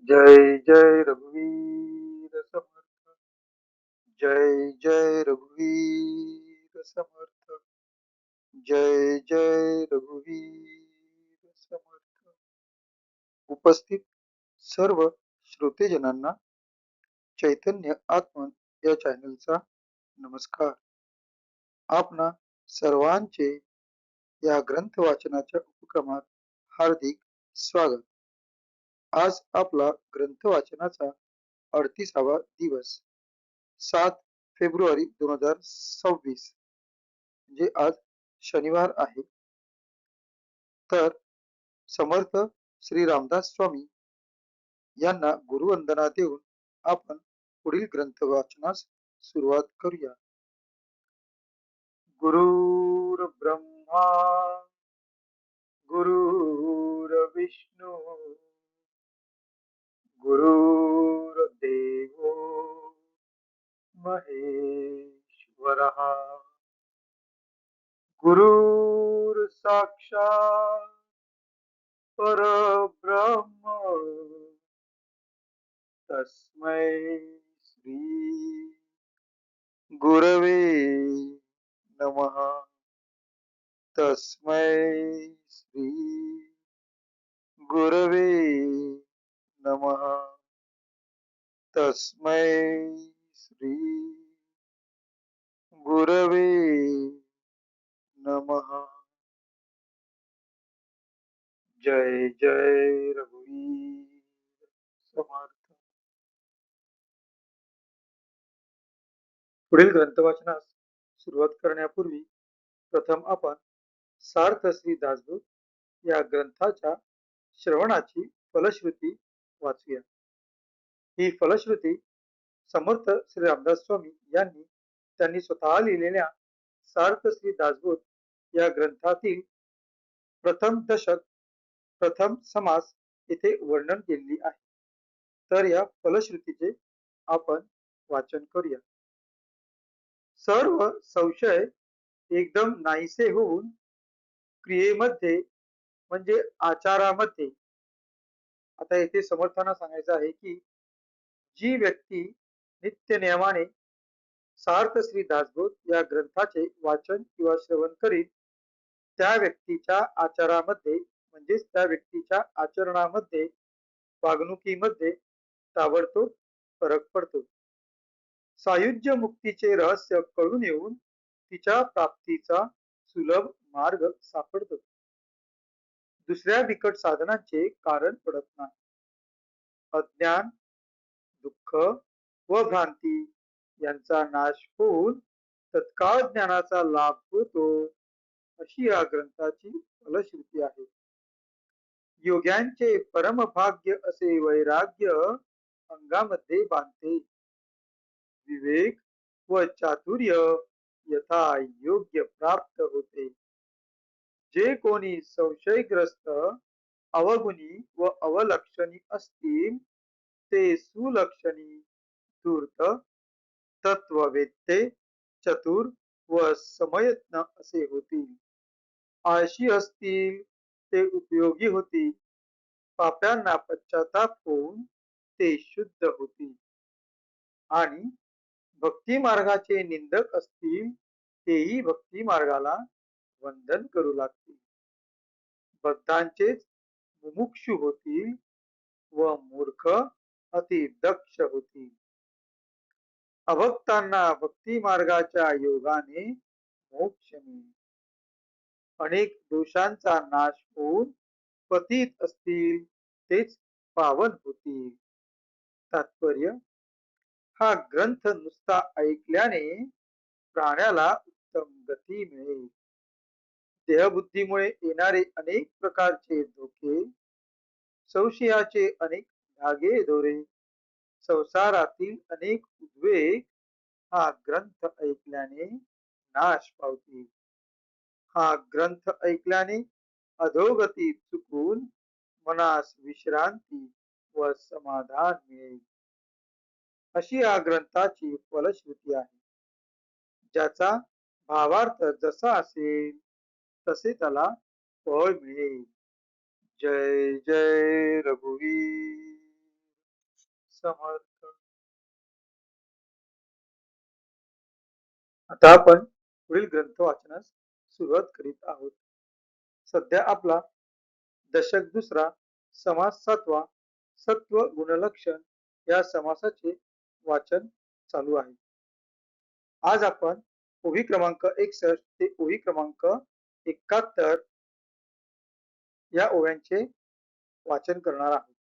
जय जय रघुवीर समर्थ. जय जय रघुवीर समर्थ. जय जय रघुवीर समर्थ. उपस्थित सर्व श्रोतेजनांना चैतन्य आत्मन या चॅनलचा नमस्कार. आपणा सर्वांचे या ग्रंथ वाचनाच्या उपक्रमात हार्दिक स्वागत. आज आपला ग्रंथ वाचनाचा 38वा दिवस, 7 फेब्रुवारी 2026, म्हणजे आज शनिवार आहे. तर समर्थ श्री रामदास स्वामी यांना गुरुवंदना देऊन आपण पुढील ग्रंथ वाचनास सुरुवात करूया. गुरुर ब्रह्मा गुरुर्विष्णू गुरुर्देवो महेश्वरः. गुरुर साक्षात परब्रह्म तस्मै श्री गुरवे नमः. तस्मै श्री गुरवे नमः. तस्मै श्री गुरवे नमः. जय जय रघुवीर समर्थ. पुढील ग्रंथ वाचनास सुरुवात करण्यापूर्वी प्रथम आपण सार्थ श्री दासबोध या ग्रंथाच्या श्रवणाची फलश्रुती वाचूया. ही फलश्रुती समर्थ श्री रामदास स्वामी यांनी त्यांनी स्वतः लिहिलेल्या सार्थ श्री दासबोध या ग्रंथातील प्रथम दशक प्रथम समास येथे वर्णन केलेली आहे. तर या फलश्रुतीचे आपण वाचन करूया. सर्व संशय एकदम नाहीसे होऊन क्रियेमध्ये म्हणजे आचारामध्ये, आता येथे समर्थांना सांगायचं आहे की जी व्यक्ती नित्य नियमाने सार्थ श्री दासबोध या ग्रंथाचे वाचन किंवा श्रवण करील त्या व्यक्तीच्या आचारामध्ये म्हणजेच त्या व्यक्तीच्या आचरणामध्ये, वागणुकीमध्ये ताबडतोब फरक पडतो. सायुज्य मुक्तीचे रहस्य कळून येऊन तिच्या प्राप्तीचा सुलभ मार्ग सापडतो. दुसऱ्या बिकट साधनांचे कारण पडत नाही. अज्ञान, दुःख व भ्रांती यांचा नाश होऊन तत्काळ ज्ञानाचा लाभ होतो, अशी या ग्रंथाची फलश्रुती आहे. योग्यांचे परमभाग्य असे वैराग्य अंगामध्ये बांधते. विवेक व चातुर्य यथा योग्य प्राप्त होते. जे कोणी संशयग्रस्त, अवगुणी व अवलक्षणी असतील ते सुलक्षणी, धूर्त, तत्ववेत्ते, चतुर व समयत्न असे होतील. आळशी असतील ते उपयोगी होतील. पाप्यांना पश्चाताप होऊन ते शुद्ध होतील. आणि भक्ती मार्गाचे निंदक असतील तेही भक्ती मार्गाला वंदन करू लागतील. बद्धांचेच मुमुक्षु होतील व मूर्ख अति दक्ष होतील. अभक्तांना भक्ती मार्गाच्या योगाने मोक्ष मिळेल. अनेक दोषांचा नाश होऊन पतित असतील तेच पावन होतील. तात्पर्य: हा ग्रंथ नुसता ऐकल्याने प्राण्याला उत्तम गती मिळेल. देहबुद्धीमुळे येणारे अनेक प्रकारचे धोके, संशयाचे अनेक धागे दोरे, संसारातील अनेक उद्वेग हा ग्रंथ ऐकल्याने नाश पावतील. हा ग्रंथ ऐकल्याने अधोगती चुकून मनास विश्रांती व समाधान मिळेल, अशी या ग्रंथाची फलश्रुती आहे. ज्याचा भावार्थ जसा असेल तसे त्याला फळ मिळेल. जय जय रघुवीर समर्थ. आता आपण पुढील ग्रंथ वाचनास सुरुवात करीत आहोत. सध्या आपला दशक दुसरा, समास सातवा, सत्व गुणलक्षण या समासाचे वाचन चालू आहे. आज आपण ओवी क्रमांक 61 ते ओवी क्रमांक 71 या ओव्यांचे वाचन करणार आहोत.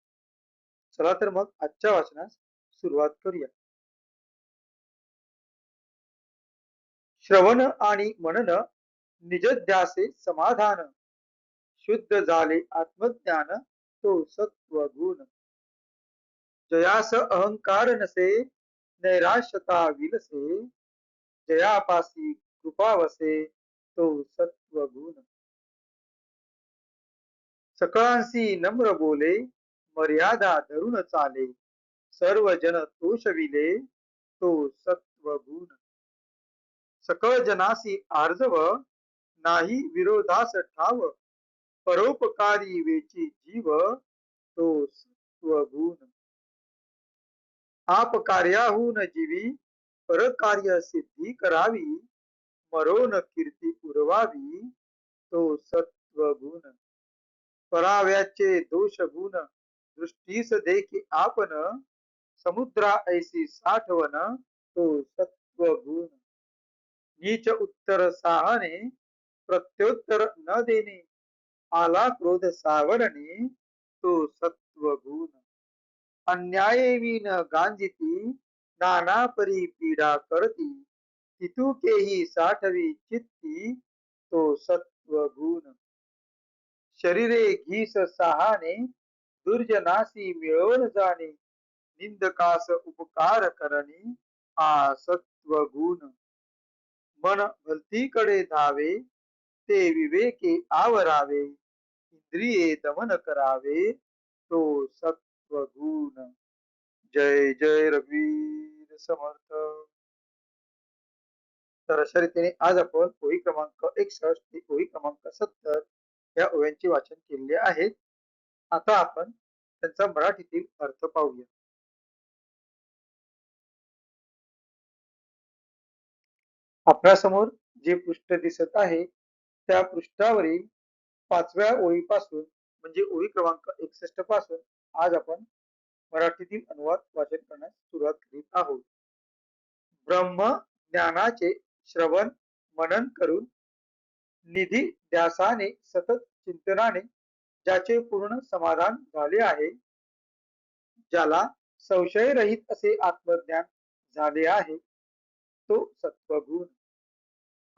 चला तर मग आजच्या वाचनास सुरुवात करूया. श्रवण आणि मनन निजध्यासे समाधान, शुद्ध झाले आत्मज्ञान तो सत्व गुण. जयास अहंकार नसे नैराश्यता विलसे, जयापासी कृपा वसे तो सत्व गुण. सकळांसी नम्र बोले मर्यादा धरून चाले, सर्व जन तोषविले तो सत्व गुण. सकळ जनासी आर्जव नाही विरोधास ठाव, परोपकारी वेची जीव तो सत्व गुण. आप कार्याहून जीवी परकार्य सिद्धी करावी, मरोन कीर्ती उरवावी तो सत्व गुण. पराव्याचे दोष गुण दृष्टीस देखी आपण, समुद्रा ऐसी साठवण तो सत्व गुण. नीच उत्तर साहने प्रत्युत्तर न देणे, आला क्रोध सावरणे तो सत्व गुण. अन्यायेविन गांजिती नाना परी पीडा करती, हितुकेही साठवी चित्ती तो सत्व गुण. शरीरे घीस साहाने दुर्जनासी मिळवून जाणे, निंदकास उपकार करणे हा सत्व गुण. मन भलतीकडे धावे ते विवेके आवरावे, इंद्रिये दमन करावे तो सत्व गुण. जय जय रघुवीर समर्थ. तर अशा रीतीने आज आपण ओळी क्रमांक 61 ते ओळी क्रमांक 70 या ओव्यांचे वाचन केलेले आहेत. आता आपण त्यांचा मराठीतील अर्थ पाहूया. आपल्यासमोर जे पृष्ठ दिसत आहे त्या पृष्ठावरील 5व्या ओळीपासून म्हणजे ओळी क्रमांक 61 पासून आज आपण मराठीतील अनुवाद वाचन करण्यास सुरुवात करीत आहोत. ब्रह्म ज्ञानाचे श्रवण मनन करून निधी ध्यासाने सतत चिंतनाने ज्याचे पूर्ण समाधान झाले आहे, ज्याला संशयरहित असे आत्मज्ञान झाले आहे तो सत्वगुण.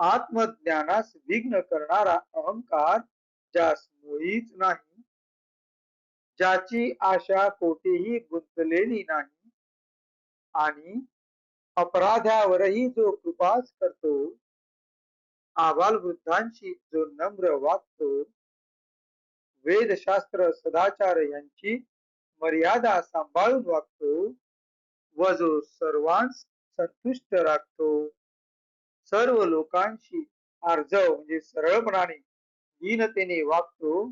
आत्मज्ञानास विघ्न करणारा अहंकार ज्यास मुळीच नाही, ज्याची आशा कोठेही गुंतलेली नाही आणि अपराध्यावरही जो कृपाच करतो, आबालवृद्धांशी जो नम्र वागतो, वेदशास्त्र सदाचार यांची मर्यादा सांभाळून वागतो व जो सर्वांस संतुष्ट राखतो, सर्व लोकांशी आर्जव म्हणजे सरळपणाने दीनतेने वागतो,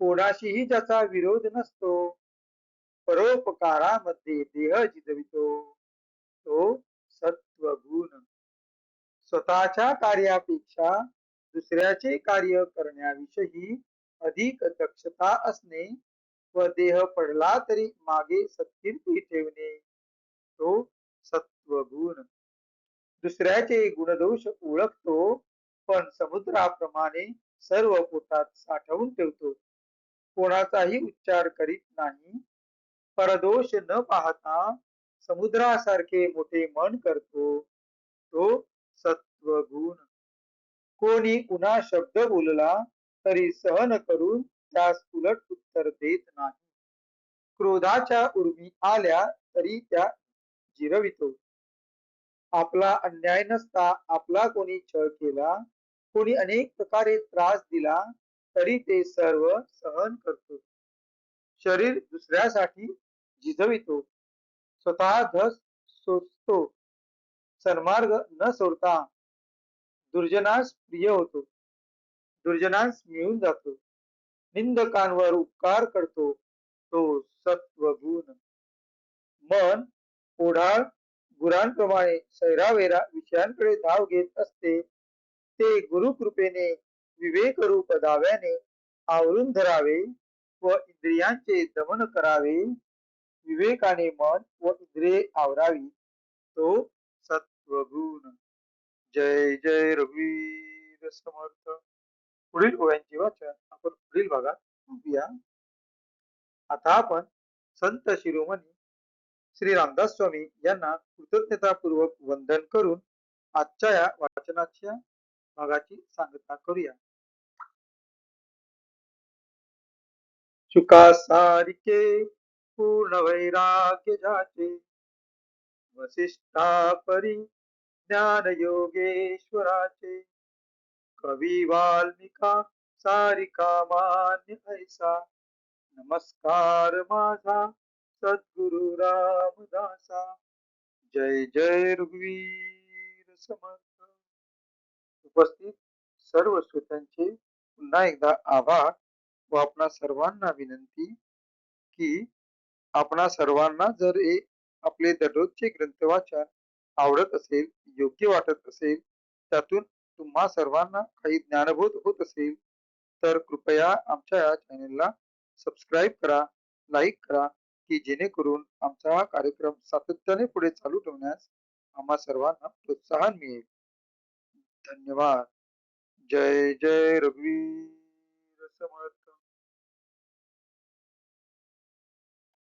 कोणाशीही ज्याचा विरोध नसतो, परोपकारामध्ये देह जिजवितो तो सत्वगुण. स्वतःच्या कार्यापेक्षा दुसऱ्याचे कार्य करण्याविषयी अधिक दक्षता असणे व देह पडला तरी मागे सत्कीर्ती ठेवणे तो सत्वगुण. दुसऱ्याचे गुणदोष ओळखतो पण समुद्राप्रमाणे सर्व पोटात साठवून ठेवतो, कोणाचाही उच्चार करीत नाही, परदोष न पाहता समुद्रासारखे मोठे मन करतो तो सत्वगुण. कोणी पुन्हा शब्द बोलला तरी सहन करून त्यास उलट उत्तर देत नाही, क्रोधाच्या उर्मी आल्या तरी त्या जिरवितो. आपला अन्याय नसता आपला कोणी छळ केला, कोणी अनेक प्रकारे त्रास दिला तरी ते सर्व सहन करतो. शरीर दुसऱ्यासाठी झिजवितो, स्वतः धस सोसतो, सन्मार्ग न सोडता दुर्जनास प्रिय होतो, दुर्जनास मिळून जातो, निंदकांवर उपकार करतो तो सत्वगुण. मन ओढाळ गुरांप्रमाणे सैरावैरा विषयांकडे धाव घेत असते, ते गुरुकृपेने विवेकरूप दाव्याने आवरून धरावे व इंद्रियांचे दमन करावे. विवेकाने मन व इंद्रिये आवरावी, तो सत्वगुण. जय जय रघुवीर समर्थ. पुढील ओळ्यांचे वाचन आपण पुढील भागात बघूया. आता आपण संत शिरोमणी श्री रामदास स्वामी यांना कृतज्ञतापूर्वक वंदन करून आजच्या या वाचनाच्या भागाची सांगता करूया. शुका सारिके पूर्ण वैराग्य जाचे, वसिष्ठा परी ज्ञान योगेश्वराचे, कवी वाल्मिका सारिका मान्य ऐसा, नमस्कार माझा सद्गुरु रामदासा. जय जय रघुवीर समर्थ. उपस्थित सर्व श्रोत्यांचे पुन्हा एकदा आभार व आपणा सर्वांना विनंती की आपणा सर्वांना जर हे आपले दररोजचे ग्रंथ वाचन आवडत असेल, योग्य वाटत असेल, त्यातून तुम्हा सर्वांना काही ज्ञानबोध होत असेल, तर कृपया आमच्या या चॅनेलला सबस्क्राईब करा, लाईक करा, की जेणेकरून आमचा हा कार्यक्रम सातत्याने पुढे चालू ठेवण्यास आम्हा सर्वांना प्रोत्साहन मिळेल. धन्यवाद. जय जय रघुवीर समर्थ.